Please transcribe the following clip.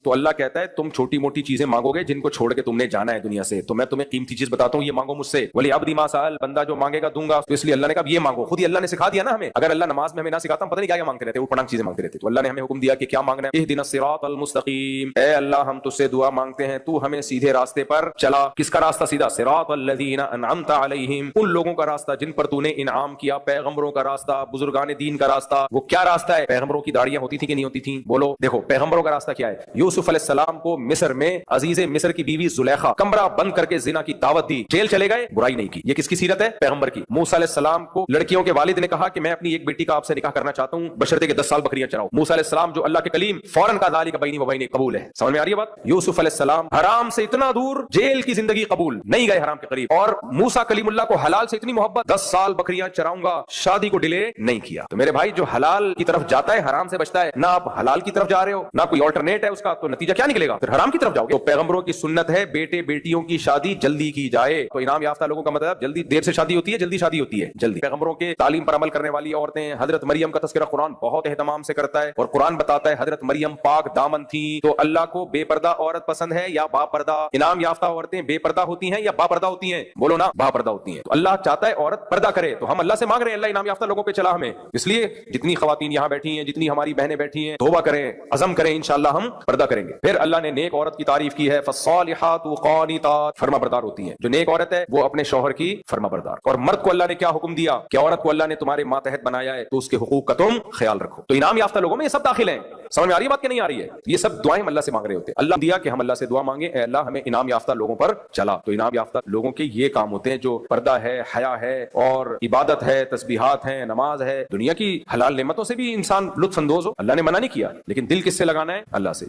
تو اللہ کہتا ہے تم چھوٹی موٹی چیزیں مانگوگے جن کو چھوڑ کے تم نے جانا ہے دنیا سے، تو میں تمہیں قیمتی چیز بتاتا ہوں، یہ مانگو مجھ سے، ولی عبدی ما سأل، بندہ جو مانگے گا دوں گا، تو اس لیے اللہ نے کہا یہ مانگو، خود ہی اللہ نے سکھا دیا نا ہمیں، اگر اللہ نماز میں ہمیں نہ سکھاتا ہم پتہ نہیں کیا مانگتے رہتے، وہ پڑھنگ چیزیں مانگتے رہتے، تو اللہ نے ہمیں حکم دیا کہ کیا مانگنا ہے، اہدنا الصراط المستقیم، اے اللہ ہم تجھ سے دعا مانگتے ہیں تو ہمیں سیدھے راستے پر چلا۔ کس کا راستہ سیدھا؟ صراط الذین انعمت علیہم، ان لوگوں کا راستہ جن پر تو نے انعام کیا، پیغمبروں کا راستہ، بزرگان دین کا راستہ۔ وہ کیا راستہ ہے؟ پیغمبروں کی داڑیاں ہوتی تھی کہ نہیں ہوتی تھیں؟ بولو، دیکھو پیغمبروں کا راستہ کیا ہے؟ یوسف علیہ السلام کو مصر میں عزیز مصر کی بیوی زلیخا کمرہ بند کر کے زنا کی دعوت دی، جیل چلے گئے، برائی نہیں کی۔ یہ کس کی سیرت ہے؟ پیغمبر کی۔ موسیٰ علیہ السلام کو لڑکیوں کے والد نے کہا کہ میں اپنی ایک بیٹی کا آپ سے نکاح کرنا چاہتا ہوں بشرطے کہ 10 سال بکریاں چراؤ۔ موسیٰ علیہ السلام جو اللہ کے کلیم، فوراً کہا ذالک بینی و بینک، قبول ہے۔ سمجھ میں آ رہی ہے بات؟ یوسف علیہ السلام حرام سے اتنا دور، جیل کی زندگی قبول نہیں گئے حرام کے قریب، اور موسیٰ کلیم اللہ کو حلال سے اتنی محبت، 10 سال بکریاں چراؤں گا، شادی کو ڈیلے نہیں کیا۔ تو میرے بھائی جو حلال کی طرف جاتا ہے حرام سے بچتا ہے، نہ آپ حلال کی طرف جا رہے ہو نہ کوئی آلٹرنیٹ ہے اس کا، تو نتیجہ کیا نکلے گا؟ پھر حرام کی طرف جاؤ گے۔ تو پیغمبروں کی سنت ہے بیٹے بیٹیوں کی شادی جلدی کی جائے۔ تو انعام یافتہ لوگوں کا مطلب جلدی، دیر سے شادی ہوتی ہے، جلدی شادی ہوتی ہے، جلدی۔ پیغمبروں کے تعلیم پر عمل کرنے والی عورتیں، حضرت مریم کا تذکرہ قرآن بہت اہتمام سے کرتا ہے، اور قرآن بتاتا ہے حضرت مریم پاک دامن تھی۔ تو اللہ کو بے پردہ عورت پسند ہے یا با پردہ؟ انعام یافتہ عورتیں بے پردہ ہوتی ہیں یا با پردہ ہوتی ہیں؟ بولو نا، با پردہ ہوتی ہیں۔ تو اللہ چاہتا ہے عورت پردہ کرے، تو ہم اللہ سے مانگ رہے ہیں اللہ انعام یافتہ لوگوں پہ چلا ہمیں۔ اس لیے جتنی خواتین یہاں بیٹھی ہیں، جتنی ہماری بہنیں بیٹھی ہیں، توبہ کریں، عزم کریں، انشاءاللہ ہم پردہ کریں گے۔ پھر اللہ نے نیک عورت کی تعریف کی ہے، فالصالحات قانتات، فرما بردار ہوتی ہیں۔ جو نیک عورت ہے وہ اپنے شوہر کی فرما بردار۔ اور مرد کو اللہ نے کیا حکم دیا کہ عورت کو اللہ نے تمہارے ماتحت بنایا ہے تو اس کے حقوق کا تم خیال رکھو۔ تو انعام یافتہ لوگوں میں یہ سب داخل ہیں۔ سمجھ میں آ رہی ہے بات کہ نہیں آ رہی ہے؟ یہ سب دعائیں ہم اللہ سے مانگ رہے ہوتے ہیں۔ اللہ دیا کہ ہم اللہ سے دعا مانگے، اے اللہ ہمیں انعام یافتہ لوگوں پر چلا۔ تو انعام یافتہ لوگوں کے یہ کام ہوتے ہیں، جو پردہ ہے، حیا ہے، اور عبادت ہے، تسبیحات ہیں، نماز ہے۔ دنیا کی حلال نعمتوں سے بھی انسان لطف اندوز ہو، اللہ نے منع نہیں کیا، لیکن دل کس سے لگانا ہے؟ اللہ سے۔